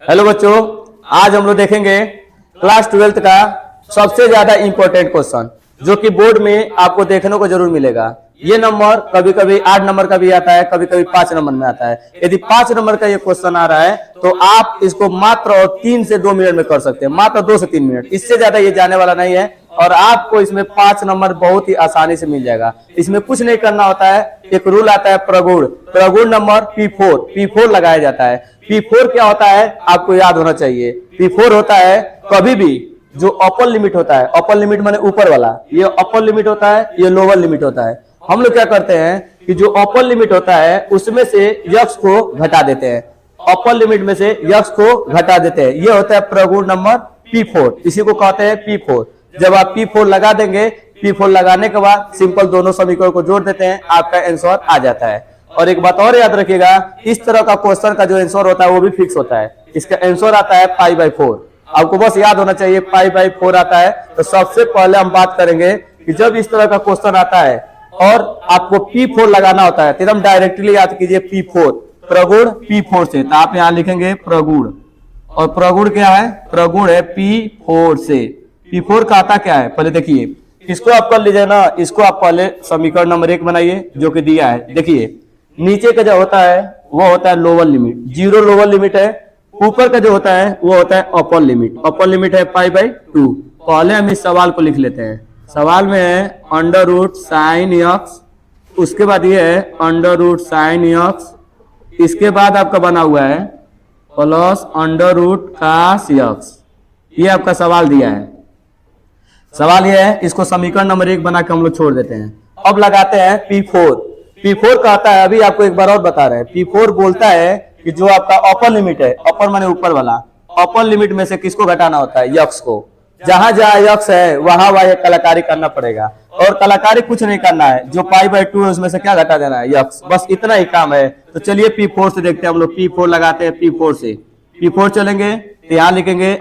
Hello बच्चों, आज हम लोग देखेंगे क्लास 12th का सबसे ज्यादा इंपॉर्टेंट क्वेश्चन जो कि बोर्ड में आपको देखने को जरूर मिलेगा। ये नंबर कभी कभी 8 नंबर का भी आता है, कभी कभी 5 नंबर में आता है। यदि 5 नंबर का ये क्वेश्चन आ रहा है तो आप इसको मात्र 3 से 2 मिनट में कर सकते हैं, मात्र 2 से 3 मिनट, इससे ज्यादा ये जाने वाला नहीं है। और आपको इसमें 5 नंबर बहुत ही आसानी से मिल जाएगा। इसमें कुछ नहीं करना होता है, एक रूल आता है प्रगुण नंबर P4 लगाया जाता है। P4 क्या होता है आपको याद होना चाहिए। P4 होता है कभी भी जो अपर लिमिट होता है, अपर लिमिट माने ऊपर वाला, ये अपर लिमिट होता है, ये लोअर लिमिट होता है। हम लोग क्या करते हैं कि जो अपर लिमिट होता है उसमें से यक्स को घटा देते हैं, अपर लिमिट में से यक्स को घटा देते हैं। ये होता है प्रगुण नंबर P4, इसी को कहते हैं P4। जब आप P4 लगा देंगे, P4 लगाने के बाद सिंपल दोनों समीकरण को जोड़ देते हैं, आपका आंसर आ जाता है। और एक बात और याद रखिएगा, इस तरह का क्वेश्चन का जो आंसर होता है वो भी फिक्स होता है। इसका आंसर आता है π/4। आपको बस याद होना चाहिए π/4 आता है। तो सबसे पहले हम बात करेंगे कि जब इस तरह का क्वेश्चन आता है और आपको P4 लगाना होता है तो एकदम डायरेक्टली याद कीजिए P4, प्रगुण P4 से। तो आप यहां लिखेंगे प्रगुण, और प्रगुण क्या है, प्रगुण है P4 से। P4 का आता क्या है पहले देखिए, इसको आप कर लीजिए ना, इसको आप पहले समीकरण नंबर 1 बनाइए जो कि दिया है। देखिए नीचे का जो होता है वो होता है लोअर लिमिट, 0 लोअर लिमिट है। ऊपर का जो होता है वो होता है अपर लिमिट, अपर लिमिट है π/2। पहले हम इस सवाल को लिख लेते हैं। सवाल में है अंडर रूट साइन यक्स, उसके बाद ये है अंडर रूट साइन यक्स, इसके बाद आपका बना हुआ है प्लस अंडर रूट कास यक्स। ये आपका सवाल दिया है। सवाल ये है, इसको समीकरण नंबर 1 बना के हम लोग छोड़ देते हैं। अब लगाते हैं P4 कहता है, अभी आपको एक बार और बता रहे हैं, P4 बोलता है कि जो आपका अपर लिमिट है, अपर माने ऊपर वाला, अपर लिमिट में से किसको घटाना होता है, यक्स को। जहां जहां यक्स है वहां वहां कलाकारी करना पड़ेगा, और कलाकारी कुछ नहीं करना है, जो π/2 है उसमें से क्या घटा देना है, यक्स, बस इतना ही काम है। तो चलिए P4 से देखते हैं हम लोग। P4 लगाते हैं, P4 से P4 चलेंगे तो यहाँ लिखेंगे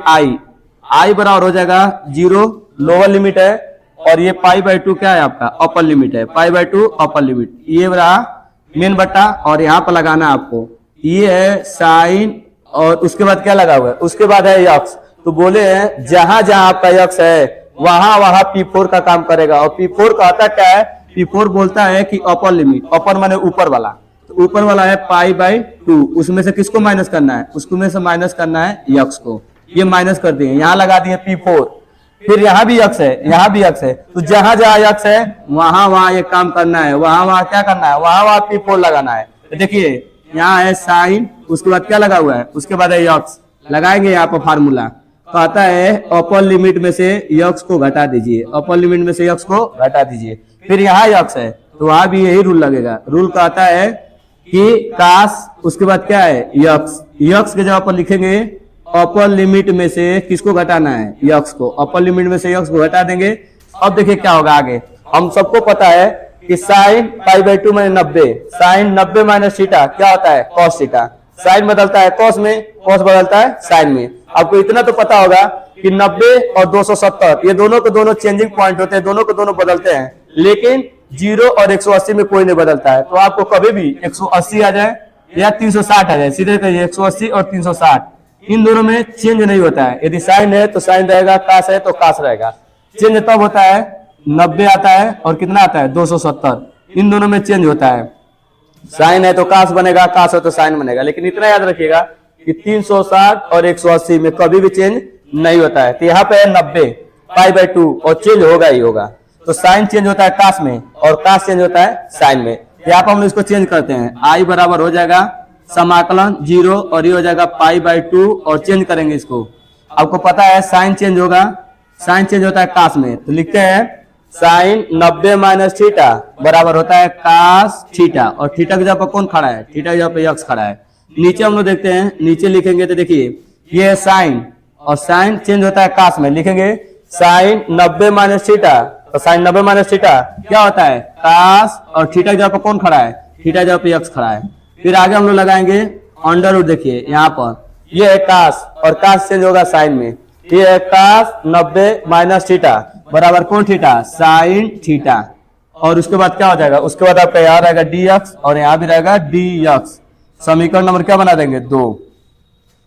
I बराबर हो जाएगा 0 लोअर लिमिट है, और ये π/2 क्या है आपका अपर लिमिट है, π/2 अपर लिमिट। ये रहा मेन बट्टा, और यहाँ पर लगाना है आपको, ये है साइन, और उसके बाद क्या लगा हुआ है, उसके बाद है यक्स। तो बोले हैं जहां जहां आपका यक्स है वहां वहां P4 का काम करेगा। और P4 का आता क्या है, P4 बोलता है कि अपर लिमिट, अपर माने ऊपर वाला, तो ऊपर वाला है π/2, उसमें से किसको माइनस करना है, उसको में से माइनस करना है यक्स को। ये माइनस कर दिए, यहाँ लगा दिए P4, फिर यहाँ भी यक्स है, यहाँ भी यक्स है, तो जहां जहां यक्स है वहां वहां ये काम करना है, वहां वहां क्या करना है, वहां वहां P4 लगाना है। तो देखिए यहाँ है साइन, उसके बाद क्या लगा हुआ है, उसके बाद है यक्स, लगाएंगे यहाँ पर फार्मूला। कहता है अपर लिमिट में से यक्स को घटा दीजिए, अपर लिमिट में से यक्स को घटा दीजिए। फिर यहाँ यक्स है तो वहां भी यही रूल लगेगा। रूल कहता है कि कास, उसके बाद क्या है यक्स, यक्स के जगह पर लिखेंगे अपर लिमिट में से किसको घटाना है, यक्स को। अपर लिमिट में से यक्स को घटा देंगे। अब देखिए क्या होगा आगे, हम सबको पता है कि साइन π/2 में 90, साइन 90 माइनस थीटा क्या होता है, कॉस थीटा। साइन बदलता है कॉस में, कॉस बदलता है साइन में। आपको इतना तो पता होगा कि 90 और 270 ये दोनों के दोनों चेंजिंग पॉइंट होते हैं, दोनों के दोनों बदलते हैं, लेकिन 0 और 180 में कोई नहीं बदलता है। तो आपको कभी भी 180 आ जाए या 360 आ जाए, सीधे कहिए 180 और 360, इन दोनों में चेंज नहीं होता है। यदि साइन है तो साइन रहेगा, कास है तो कास रहेगा। चेंज तब होता है 90 आता है और कितना आता है 270, इन दोनों में चेंज होता है। साइन है तो कास बनेगा, कास है तो साइन बनेगा। लेकिन इतना याद रखिएगा कि 360 और 180 में कभी भी चेंज नहीं होता है। तो यहाँ पे है 90 π/2 और चेंज होगा ही होगा। तो साइन चेंज होता है कास में और कास चेंज होता है साइन में। यहाँ पर हम इसको चेंज करते हैं, I बराबर हो जाएगा समाकलन 0 और ये हो जाएगा π/2, और चेंज करेंगे इसको। आपको पता है साइन चेंज होगा, साइन चेंज होता है कास में, तो लिखते हैं साइन 90 माइनस थीटा बराबर होता है कास थीटा। और थीटा की जगह पर कौन खड़ा है, थीटा की जगह पर यक्स खड़ा है। नीचे हम लोग देखते हैं, नीचे लिखेंगे तो देखिए ये है साइन, और साइन चेंज होता है कास में, लिखेंगे साइन 90 माइनस थीटा। तो साइन 90 माइनस थीटा क्या होता है कास, और थीटा की जगह पर कौन खड़ा है, थीटा की जगह पर यक्स खड़ा है। फिर आगे हम लोग लगाएंगे अंडर रूट, देखिए यहाँ पर ये है कास, और कास चेंज होगा साइन में, ये है कास 90 माइनस थीटा बराबर कौन थीटा, साइन थीटा। और उसके बाद क्या हो जाएगा, उसके बाद आपका यहाँ रहेगा dx और यहाँ भी रहेगा dx। समीकरण नंबर क्या बना देंगे 2।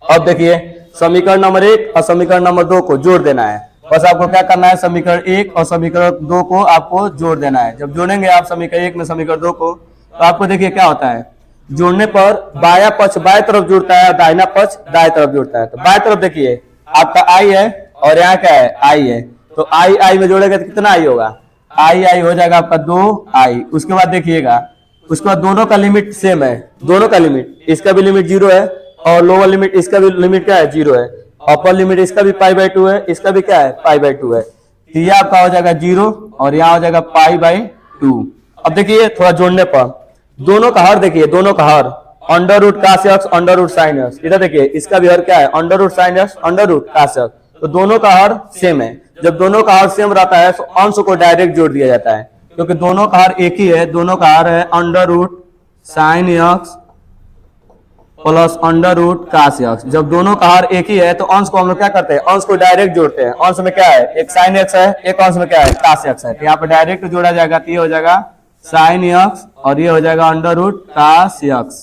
अब देखिए समीकरण नंबर 1 और समीकरण नंबर 2 को जोड़ देना है। बस आपको क्या करना है, समीकरण 1 और समीकरण 2 को आपको जोड़ देना है। जब जोड़ेंगे आप समीकरण 1 में समीकरण 2 को, तो आपको देखिए क्या होता है, जोड़ने पर बाया पक्ष बाएं तरफ जुड़ता है, दाहिना पक्ष दाएं तरफ जुड़ता है। तो बाएं तरफ देखिए आपका आई है और यहाँ क्या है, आई है। तो आई आई में जोड़ेगा तो कितना आई होगा, आई आई हो जाएगा आपका 2i। उसके बाद देखिएगा उसके बाद दोनों का लिमिट सेम है, दोनों का लिमिट, इसका भी लिमिट 0 है और लोअर लिमिट इसका भी लिमिट क्या है, 0 है। अपर लिमिट इसका भी π/2 है, इसका भी क्या है, π/2 है। तो ये आपका हो जाएगा 0 और यहाँ हो जाएगा π/2। अब देखिए थोड़ा जोड़ने पर दोनों का हर देखिए, दोनों का हर √cos x √sin x। इधर देखिए इसका भी हर क्या है, √sin x √cos x। तो दोनों का हर सेम है। जब दोनों का हर सेम रहता है तो अंश को डायरेक्ट जोड़ दिया जाता है, क्योंकि दोनों का हर एक ही है। दोनों का हर है √sin x plus √cos x। जब दोनों का हर एक ही है तो अंश को हम लोग क्या करते हैं, अंश को डायरेक्ट जोड़ते हैं। अंश में क्या है, एक sin x है, एक अंश में क्या है, cos x है। तो यहाँ पे डायरेक्ट जोड़ा जाएगा, तो ये हो जाएगा sin x और ये हो जाएगा √cos x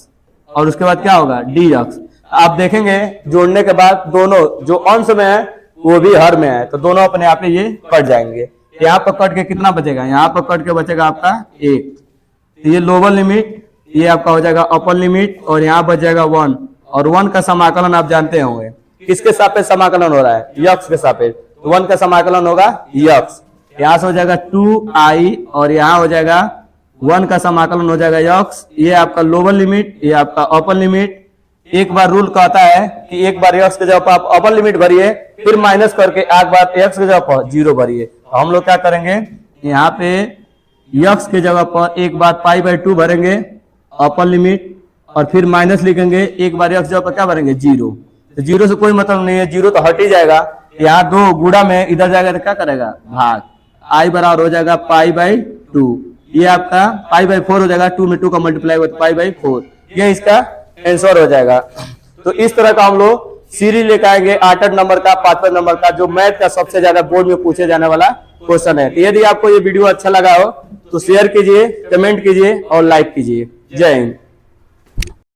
और उसके बाद क्या होगा, dx। आप देखेंगे जोड़ने के बाद दोनों जो अंश में है वो भी हर में है, तो दोनों अपने आप ही ये कट जाएंगे। यहाँ पर कट के कितना बचेगा, यहाँ पर कट के बचेगा आपका 1। तो ये लोअर लिमिट, ये आपका हो जाएगा अपर लिमिट और यहाँ बच जाएगा 1। और 1 का समाकलन आप जानते होंगे, किसके सापेक्ष समाकलन हो रहा है, यक्स के सापेक्ष। तो 1 का समाकलन होगा यक्स। यहाँ से हो जाएगा 2i और यहाँ हो जाएगा 1 का समाकलन हो जाएगा यक्स। ये आपका लोअर लिमिट, ये आपका अपर लिमिट। एक बार रूल कहता है कि एक बार यक्स के जगह पर आप अपर लिमिट भरिए, फिर माइनस करके एक बार एक्स के जगह पर 0 भरिए। तो हम लोग क्या करेंगे, यहाँ पे यक्स के जगह पर एक बार π/2 भरेंगे अपर लिमिट और फिर माइनस लिखेंगे, एक बार यक्स जगह पर क्या भरेंगे, 0। तो 0 से कोई मतलब नहीं है, 0 तो हट ही जाएगा। यहाँ 2 गुणा में इधर जाएगा तो क्या करेगा, भाग। आई बराबर हो जाएगा π/2। ये आपका π/4 हो जाएगा, 2 में 2 का मल्टीप्लाई हुआ तो π/4। ये इसका आंसर हो जाएगा। तो इस तरह का हम लोग सीरीज लेकर आएंगे 8 नंबर का, 5 नंबर का, जो मैथ का सबसे ज्यादा बोर्ड में पूछे जाने वाला क्वेश्चन है। तो यदि आपको ये वीडियो अच्छा लगा हो तो शेयर कीजिए, कमेंट कीजिए और लाइक कीजिए। जय हिंद।